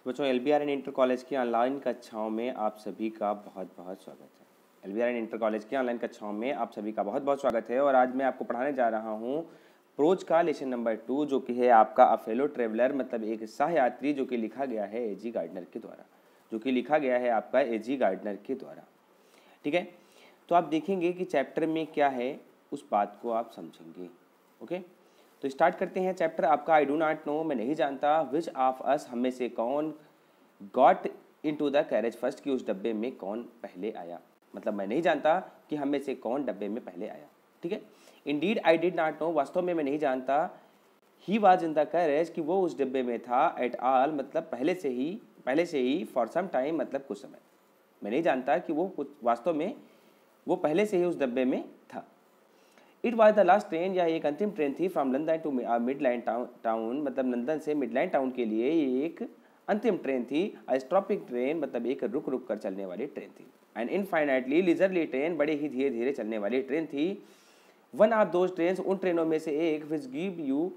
बच्चों LBR and inter college की online कक्षाओं में आप सभी का बहुत बहुत स्वागत है। एलबीआर एंड इंटर कॉलेज की ऑनलाइन कक्षाओं में आप सभी का बहुत बहुत स्वागत है। और आज मैं आपको पढ़ाने जा रहा हूँ प्रोज का लेसन नंबर 2, जो कि है आपका अ फेलो ट्रेवलर, मतलब एक सहयात्री, जो कि लिखा गया है एजी गार्डनर के द्वारा, जो कि लिखा गया है आपका एजी गार्डनर के द्वारा। ठीक है, तो आप देखेंगे कि चैप्टर में क्या है उस बात को आप समझेंगे। ओके, तो स्टार्ट करते हैं चैप्टर आपका आई डू नॉट नो, मैं नहीं जानता, विच ऑफ अस, हम में से कौन, got into the carriage first, कि उस डब्बे में कौन पहले आया। मतलब मैं नहीं जानता कि हम में से कौन डब्बे में पहले आया। ठीक है, Indeed I did not know, वास्तव में मैं नहीं जानता, he was in the carriage, कि वो उस डब्बे में था, एट ऑल मतलब पहले से ही, फॉर सम टाइम मतलब कुछ समय। मैं नहीं जानता कि वो कुछ वास्तव में वो पहले से ही उस डब्बे में था। It was the last train, यह एक अंतिम ट्रेन थी, from London to Midland town, मतलब लंदन से मिडलैंड टाउन के लिए ये एक अंतिम ट्रेन थी। स्टॉपिंग ट्रेन मतलब एक रुक रुक कर चलने वाली ट्रेन थी। एंड इनफाइनाइटली लीजरली ट्रेन, बड़े ही धीरे धीरे चलने वाली ट्रेन थी। वन ऑफ दोज ट्रेन, उन ट्रेनों में से एक, which give you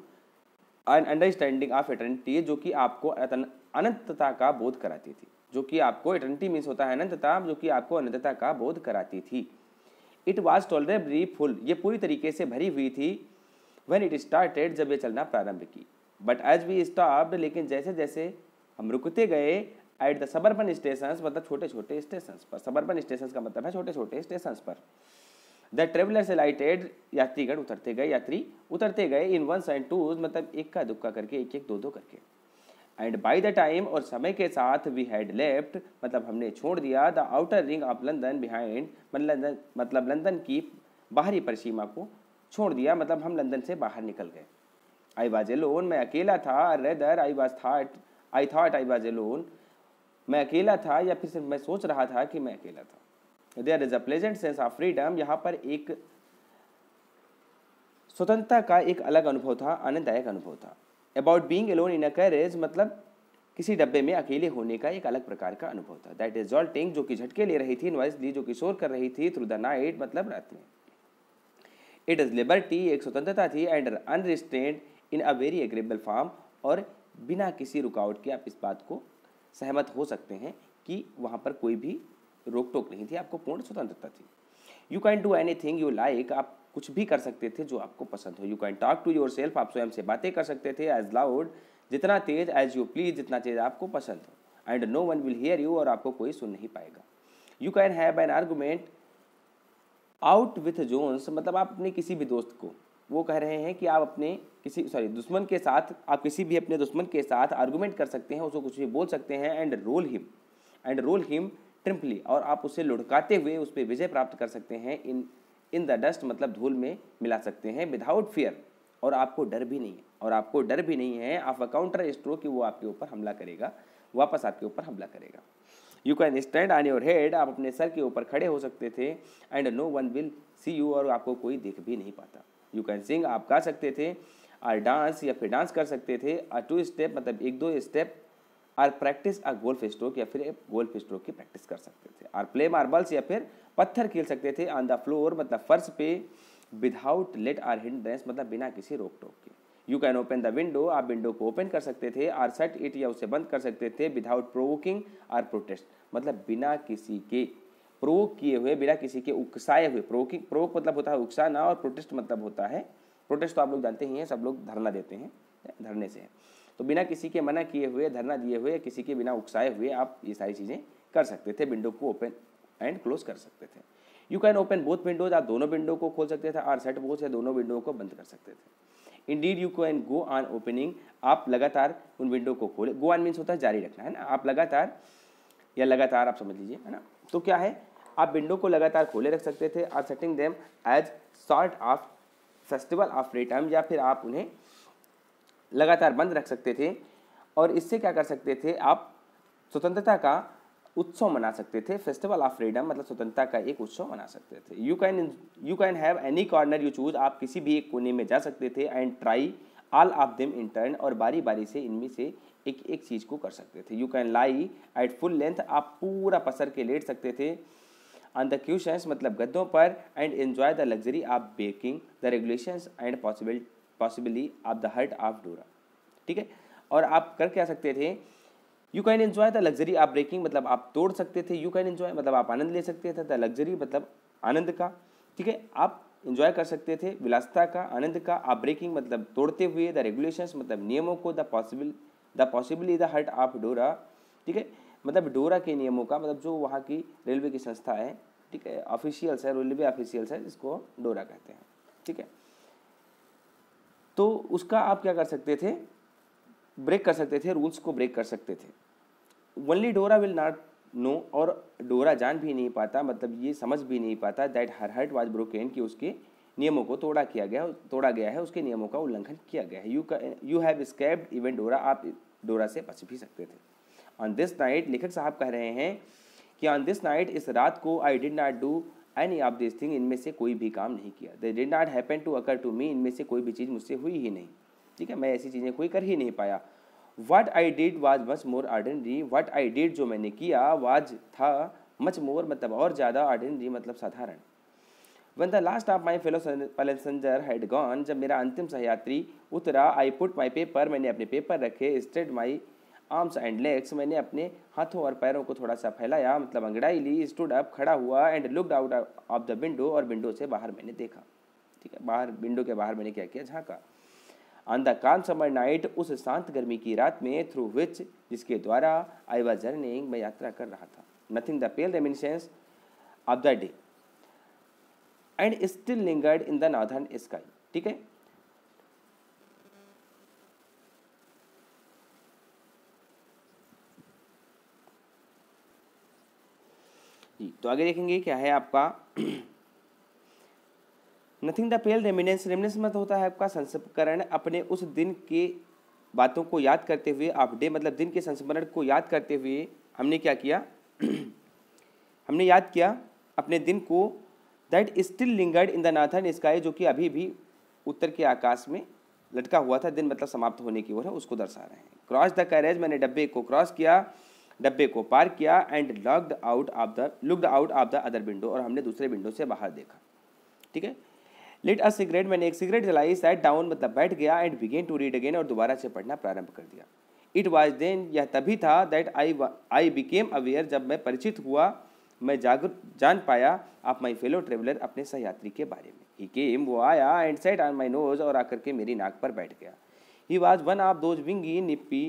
an understanding of eternity, जो कि आपको अनंतता का बोध कराती थी। जो कि आपको, एटर्निटी मीन्स होता है अनंतता, जो कि आपको अनंतता का बोध कराती थी। इट वॉज टॉलरेबली फुल, ये पूरी तरीके से भरी हुई थी। व्हेन इट स्टार्टेड, जब ये चलना प्रारंभ की। बट एज वी स्टॉप्ड, लेकिन जैसे जैसे हम रुकते गए, एट द सबर्बन स्टेशन, मतलब छोटे छोटे स्टेशन पर, सबर्बन स्टेशन का मतलब है छोटे छोटे स्टेशन पर, द ट्रेवलर्स लाइटेड, यात्रीगण उतरते गए, यात्री उतरते गए, इन वंस एंड टूज, मतलब एक का दुक्का करके, एक एक दो दो करके। एंड बाई द टाइम, और समय के साथ, वी हैड लेफ्ट, मतलब हमने छोड़ दिया, the outer ring of London behind, मतलब लंदन की बाहरी परिसीमा को छोड़ दिया, मतलब हम लंदन से बाहर निकल गए। आई वाज एलोन, मैं अकेला था, rather I thought I was alone, मैं अकेला था, या फिर सिर्फ मैं सोच रहा था कि मैं अकेला था। There is a pleasant sense of freedom, यहाँ पर एक स्वतंत्रता का एक अलग अनुभव था, आनंददायक अनुभव था। About being alone in a carriage, मतलब किसी डब्बे में अकेले होने का एक अलग प्रकार का अनुभव था। दैट इज जॉल्टिंग, जो कि झटके ले रही थी, नॉइसली, जो कि शोर कर रही थी, थ्रू द नाइट, मतलब रात में। इट इज लिबर्टी, एक स्वतंत्रता थी, and unrestrained in a very agreeable form, और बिना किसी रुकावट के आप इस बात को सहमत हो सकते हैं कि वहाँ पर कोई भी रोक टोक नहीं थी, आपको पूर्ण स्वतंत्रता थी। You can do any thing you like, आप कुछ भी कर सकते थे जो आपको पसंद हो। You can talk to yourself, आप स्वयं से बातें कर सकते थे, एज लाउड, जितना तेज, एज यू प्लीज, जितना तेज आपको पसंद हो, and no one will hear you, और आपको कोई सुन नहीं पाएगा। You can have an argument out with Jones, मतलब आप अपने किसी भी दोस्त को, वो कह रहे हैं कि आप अपने दुश्मन के साथ, आप किसी भी अपने दुश्मन के साथ आर्गूमेंट कर सकते हैं, उसको कुछ भी बोल सकते हैं, एंड रोल हिम ट्रिम्पली, और आप उसे लुढ़काते हुए उस पर विजय प्राप्त कर सकते हैं, इन द डस्ट, मतलब धूल में मिला सकते हैं, विदाउट फियर, और आपको डर भी नहीं है, ऑफ अ काउंटर स्ट्रोक, कि वो आपके ऊपर हमला करेगा, वापस आपके ऊपर हमला करेगा। You can stand on your head, आप अपने सर के ऊपर खड़े हो सकते थे, and no one will see you, और आपको कोई देख भी नहीं पाता। यू कैन सिंग, आप गा सकते थे, और डांस, या फिर डांस कर सकते थे, टू स्टेप, मतलब एक दो स्टेप, और प्रैक्टिस अ गोल्फ स्ट्रोक, या फिर एक गोल्फ स्ट्रोक की प्रैक्टिस कर सकते थे, और प्ले मार्बल्स, या फिर पत्थर खेल सकते थे, ऑन द फ्लोर, मतलब फर्श पे, विदाउट लेट आर हिंड्रेंस, मतलब बिना किसी रोक टोक के। You can open the window, आप विंडो को ओपन कर सकते थे, और शट इट, या उसे बंद कर सकते थे, विदाउट प्रोवोकिंग और प्रोटेस्ट, मतलब बिना किसी के प्रोवोक किए हुए, बिना किसी के उकसाए हुए। प्रोवोक मतलब होता है उकसाना, और प्रोटेस्ट मतलब होता है, प्रोटेस्ट तो आप लोग जानते ही हैं, सब लोग धरना देते हैं, धरने से है। तो बिना किसी के मना किए हुए, धरना दिए हुए, किसी के बिना उकसाए हुए आप ये सारी चीज़ें कर सकते थे, विंडो को ओपन एंड क्लोज कर सकते थे। You can open both Windows, आप दोनों विंडो को खोल सकते थे, और शट बोथ, या दोनों विंडो को बंद कर सकते थे। Indeed you can go on opening, आप लगातार उन विंडो को खोले, गो ऑन मीन्स होता है जारी रखना, है ना, आप लगातार, या लगातार आप समझ लीजिए, है ना। तो क्या है, आप विंडो को लगातार खोले रख सकते थे, और setting them as sort of festival of freedom, या फिर आप उन्हें लगातार बंद रख सकते थे, और इससे क्या कर सकते थे, आप स्वतंत्रता का उत्सव मना सकते थे। फेस्टिवल ऑफ फ्रीडम मतलब स्वतंत्रता का एक उत्सव मना सकते थे। You can have any corner you choose, आप किसी भी एक कोने में जा सकते थे, and try all of them in turn, और बारी बारी से इनमें से एक एक चीज़ को कर सकते थे। You can lie at full length, आप पूरा पसर के लेट सकते थे, ऑन द क्यूशंस मतलब गद्दों पर, and enjoy the luxury of breaking the regulations and possibly of the heart of Dora. ठीक है, और आप कर क्या सकते थे, you can enjoy the luxury of breaking, मतलब आप तोड़ सकते थे, यू कैन एन्जॉय मतलब आप आनंद ले सकते थे, द लग्जरी मतलब आनंद का, ठीक है, आप एंजॉय कर सकते थे विलासिता का, आनंद का, आप ब्रेकिंग मतलब तोड़ते हुए, द रेगुलेशंस मतलब नियमों को, the possibly the heart of Dora, ठीक है, मतलब डोरा के नियमों का, मतलब जो वहाँ की रेलवे की संस्था है, ठीक है, ऑफिशियल्स है, रेलवे ऑफिशियल्स है, जिसको डोरा कहते हैं, ठीक है, तो उसका आप क्या कर सकते थे, ब्रेक कर सकते थे, रूल्स को ब्रेक कर सकते थे। ओनली डोरा विल नॉट नो, और डोरा जान भी नहीं पाता, मतलब ये समझ भी नहीं पाता that her heart was broken, कि उसके नियमों को तोड़ा गया है, उसके नियमों का उल्लंघन किया गया है। यू हैव एस्केप्ड इवन डोरा, आप डोरा से बच भी सकते थे। ऑन दिस नाइट, लेखक साहब कह रहे हैं कि ऑन दिस नाइट, इस रात को, I did not do any of this thing, इनमें से कोई भी काम नहीं किया, they did not happen to occur to me, इनमें से कोई भी चीज़ मुझसे हुई ही नहीं, ठीक है, मैं ऐसी चीज़ें कोई कर ही नहीं पाया। What I did was much more ordinary, what I did जो मैंने किया, was था, much more मतलब और ज़्यादा, ordinary मतलब साधारण। When the last of my fellow passenger had gone, जब मेरा अंतिम सहयात्री उतरा, I put my paper, मैंने अपने पेपर रखे, spread my arms and legs, मैंने अपने हाथों और पैरों को थोड़ा सा फैलाया, मतलब अंगड़ाई ली, stood up, खड़ा हुआ, and looked out of the window, और विंडो से बाहर मैंने देखा, ठीक है, बाहर विंडो के बाहर मैंने क्या किया, झाँका। ऑन द काम समर नाइट, उस शांत गर्मी की रात में, थ्रू विच, जिसके द्वारा, आई वाज जर्निंग, मैं यात्रा कर रहा था, nothing the pale reminiscence of the day and still lingered in the northern sky, ठीक है, जी, तो आगे देखेंगे क्या है आपका nothing the pale remnants, remnants मत होता है आपका संस्मरण, अपने उस दिन के बातों को याद करते हुए, ऑफ डे मतलब दिन के संस्मरण को याद करते हुए, हमने क्या किया हमने याद किया अपने दिन को, that still lingered in the northern sky, जो कि अभी भी उत्तर के आकाश में लटका हुआ था, दिन मतलब समाप्त होने की ओर है, उसको दर्शा रहे हैं। क्रॉस द कैरेज, मैंने डब्बे को क्रॉस किया, डब्बे को पार किया, and looked out of the other window, और हमने दूसरे विंडो से बाहर देखा, ठीक है। लिट अ सिगरेट, मैंने एक सिगरेट जलाई, सैट डाउन मतलब बैठ गया, and began to read again, और दोबारा से पढ़ना प्रारंभ कर दिया। इट वाज देन, यह तभी था, दैट आई बिकेम अवेयर, जब मैं परिचित हुआ, मैं जान पाया, ऑफ माई फेलो ट्रेवलर, अपने सहयात्री के बारे में। ही केम, वो आया, and sat on my nose, और आकर के मेरी नाक पर बैठ गया। He was one of those wingy nippy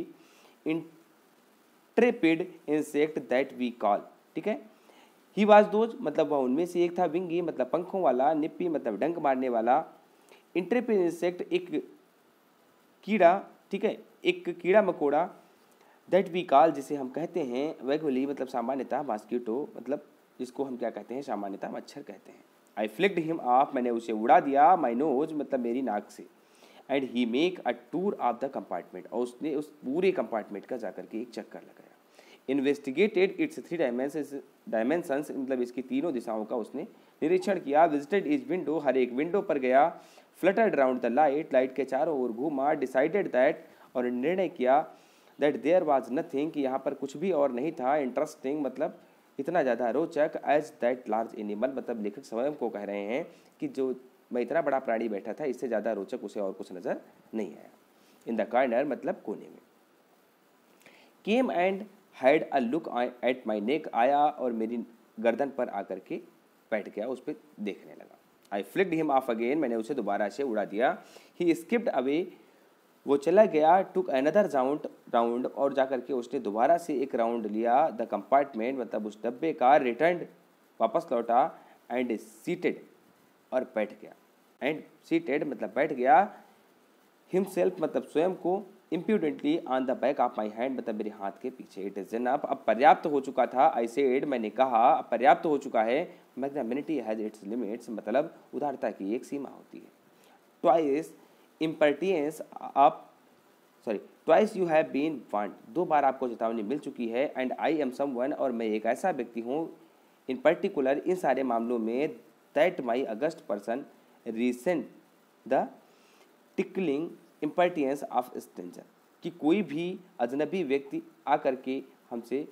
intrepid insect that we call, ठीक है। ही वाज दोज मतलब वह उनमें से एक था, विंगी मतलब पंखों वाला, निप्पी मतलब डंक मारने वाला, इंट्रेपिड इंसेक्ट एक कीड़ा, ठीक है, एक कीड़ा मकोड़ा, दैट वी कॉल जिसे हम कहते हैं, वैगुअली मतलब सामान्यतः, मॉस्किटो मतलब जिसको हम क्या कहते हैं, सामान्यतः मच्छर कहते हैं। आई फ्लिक्ड हिम ऑफ, मैंने उसे उड़ा दिया, माई नोज मतलब मेरी नाक से, and he make a tour of the compartment, और उसने उस पूरे कंपार्टमेंट का जाकर के एक चक्कर लगाया। इन्वेस्टिगेटेड इट्स 3 डायमेंशंस मतलब इसकी तीनों दिशाओं का उसने निरीक्षण किया। विजिटेड इच विंडो, हर एक विंडो पर गया। Fluttered round the light, light के चारों ओर घूमा। डिसाइडेड दैट, और निर्णय किया, दैट देयर वाज नथिंग कि यहाँ पर कुछ भी और नहीं था, इंटरेस्टिंग मतलब इतना ज़्यादा रोचक, एज दैट लार्ज एनिमल मतलब लेखक स्वयं को कह रहे हैं कि जो मैं इतना बड़ा प्राणी बैठा था, इससे ज़्यादा रोचक उसे और कुछ नज़र नहीं आया। इन द कॉर्नर मतलब कोने में। Came and had a look at my neck, आया और मेरी गर्दन पर आकर के बैठ गया, उस पर देखने लगा। आई फ्लिक्ड हिम ऑफ अगेन, मैंने उसे दोबारा से उड़ा दिया। ही स्किप्ड अवे, वो चला गया। टुक अनदर राउंड, और जाकर के उसने दोबारा से एक राउंड लिया। द कंपार्टमेंट मतलब उस डब्बे का। रिटर्न वापस लौटा। एंड सीटेड, और बैठ गया। एंड सीटेड मतलब बैठ गया। हिमसेल्फ मतलब स्वयं को। Impudently on the back of my hand मतलब मेरे हाथ के पीछे। इट इज इनफ, अब पर्याप्त हो चुका था। आई सेड, मैंने कहा अब पर्याप्त हो चुका है। मैग्नानिमिटी हैज इट्स लिमिट्स मतलब उदारता की एक सीमा होती है। Twice impertinence of twice you have been warned, 2 बार आपको चेतावनी मिल चुकी है। एंड आई एम समवन, और मैं एक ऐसा व्यक्ति हूँ इन पर्टिकुलर इन सारे मामलों में, that my august person resent the tickling impertinence of stranger, कि कोई भी अजनबी व्यक्ति आकर के हमसे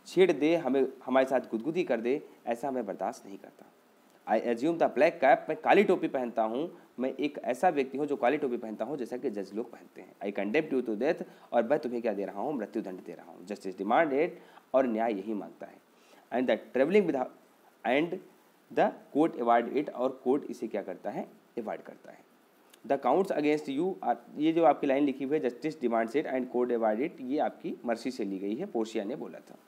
छेड़ दे, हमें हमारे साथ गुदगुदी कर दे, ऐसा मैं बर्दाश्त नहीं करता। I assume the black cap, मैं काली टोपी पहनता हूँ, मैं एक ऐसा व्यक्ति हूँ जो काली टोपी पहनता हूँ जैसा कि जज लोग पहनते हैं। आई कंडेम्न यू टू डेथ, और मैं तुम्हें क्या दे रहा हूँ, मृत्यु दंड दे रहा हूँ। जस्टिस डिमांड इट, और न्याय यही मांगता है। And the travelling with and the court award it, और कोर्ट इसे क्या करता है, अवॉर्ड करता है। The counts against you are, ये जो आपकी लाइन लिखी हुई है justice demands it and court award it, ये आपकी मर्सी से ली गई है, पोर्शिया ने बोला था।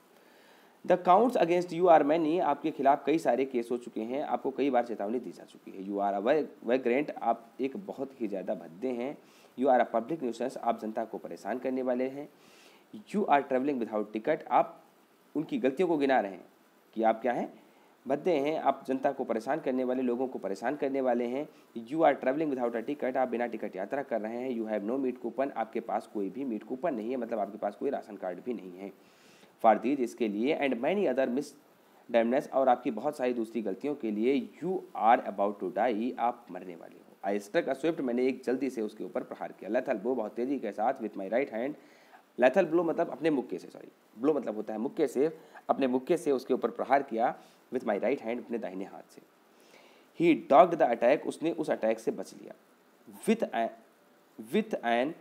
The counts against you are many, आपके खिलाफ कई सारे केस हो चुके हैं, आपको कई बार चेतावनी दी जा चुकी है। यू आर अ वैग्रेंट, आप एक बहुत ही ज़्यादा भद्दे हैं। You are a public nuisance, आप जनता को परेशान करने वाले हैं। You are travelling without ticket, आप उनकी गलतियों को गिना रहे हैं कि आप क्या हैं, भद्दे हैं, आप जनता को परेशान करने वाले, लोगों को परेशान करने वाले हैं। You are travelling without a ticket, आप बिना टिकट यात्रा कर रहे हैं। You have no meet coupon, आपके पास कोई भी मीट कूपन नहीं है, मतलब आपके पास कोई राशन कार्ड भी नहीं है। फॉर दीज, इसके लिए, and many other misdemeanours, और आपकी बहुत सारी दूसरी गलतियों के लिए, you are about to die, आप मरने वाले हो। आई स्ट्रक अ स्विफ्ट, मैंने एक जल्दी से उसके ऊपर प्रहार किया। लेथल ब्लो, बहुत तेजी के साथ, with my right hand, lethal blow मतलब अपने मुक्के से, सॉरी ब्लो मतलब होता है मुक्के से, अपने मुक्के से उसके ऊपर प्रहार किया। विथ माई राइट हैंड, अपने दाहिने हाथ से। ही डॉग्ड द अटैक, उसने उस अटैक से बच लिया। विथ एन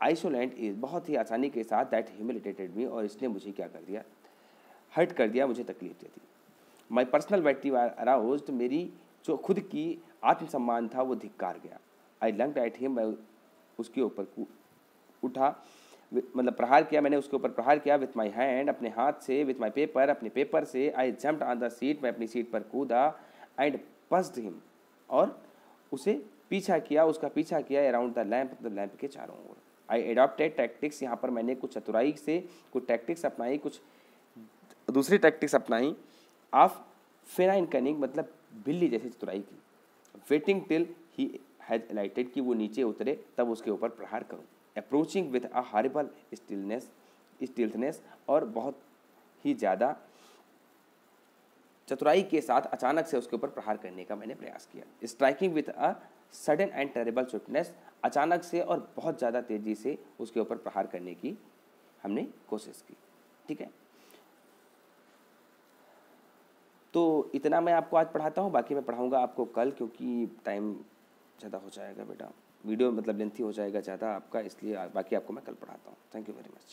आइसोलेंट इज, बहुत ही आसानी के साथ, दैट ह्यूमिलिटेटेड मी, और इसने मुझे क्या कर दिया, हर्ट कर दिया, मुझे तकलीफ दे दी। माई पर्सनल वैल्यू अराउज्ड, मेरी जो खुद की आत्मसम्मान था वो धिक्कार गया। आई लंग्ड एट हिम, मैं उसके ऊपर उठा, मतलब प्रहार किया, मैंने उसके ऊपर प्रहार किया। विथ माई हैंड, अपने हाथ से। विथ माई पेपर, अपने पेपर से। आई जम्प्ड ऑन द सीट, मैं अपनी सीट पर कूदा। एंड पस्ड हिम, और उसे पीछा किया, उसका पीछा किया। अराउंड द लैंप के चारों ओर। आई एडॉप्टेड टैक्टिक्स, यहाँ पर मैंने कुछ चतुराई से कुछ टैक्टिक्स अपनाई, कुछ दूसरी टैक्टिक्स अपनाई। ऑफ फेनाइन कनिंग, मतलब बिल्ली जैसी चतुराई की। वेटिंग टिल ही हैज अलाइटेड, कि वो नीचे उतरे तब उसके ऊपर प्रहार करूँ। अप्रोचिंग विथ अ हॉरिबल स्टिल्थनेस, और बहुत ही ज़्यादा चतुराई के साथ अचानक से उसके ऊपर प्रहार करने का मैंने प्रयास किया। Striking with a sudden and terrible swiftness, अचानक से और बहुत ज़्यादा तेज़ी से उसके ऊपर प्रहार करने की हमने कोशिश की। ठीक है, तो इतना मैं आपको आज पढ़ाता हूँ, बाकी मैं पढ़ाऊँगा आपको कल, क्योंकि टाइम ज़्यादा हो जाएगा बेटा, वीडियो मतलब लेंथी हो जाएगा ज़्यादा आपका, इसलिए बाकी आपको मैं कल पढ़ाता हूँ। Thank you very much.